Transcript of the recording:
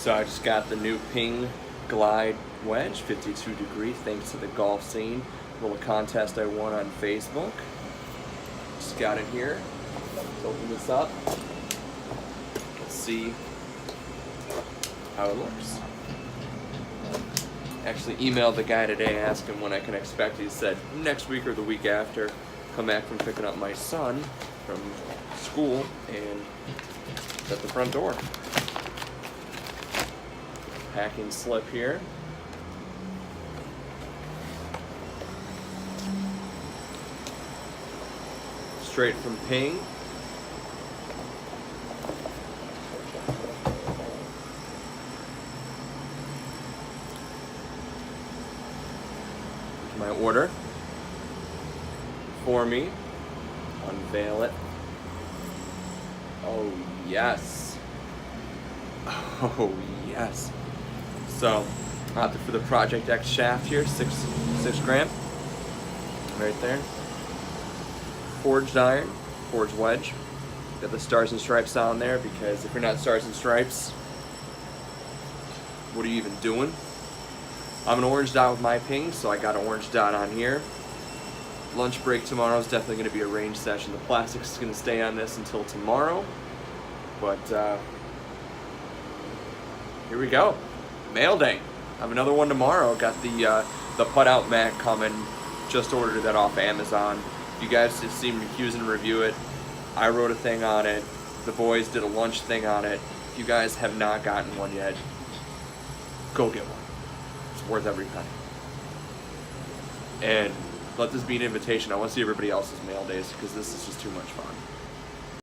So I just got the new Ping Glide wedge, 52 degree, thanks to the golf scene. Little contest I won on Facebook. Just got it here. Let's open this up. Let's see how it looks. Actually emailed the guy today, asked him when I can expect it. He said next week or the week after. Come back from picking up my son from school and it's at the front door. Packing slip here. Straight from Ping. My order for me. Unveil it. Oh yes. Oh yes. So opted for the Project X shaft here, 6 gram, right there. Forged iron, forged wedge. Got the stars and stripes on there because if you're not stars and stripes, what are you even doing? I'm an orange dot with my Ping, so I got an orange dot on here. Lunch break tomorrow is definitely going to be a range session. The plastics is going to stay on this until tomorrow, but here we go. Mail day. I have another one tomorrow. Got the putt out mat coming. Just ordered that off Amazon. You guys just seen me use and review it. I wrote a thing on it. The boys did a lunch thing on it. If you guys have not gotten one yet, go get one. It's worth every penny. And let this be an invitation. I want to see everybody else's mail days because this is just too much fun.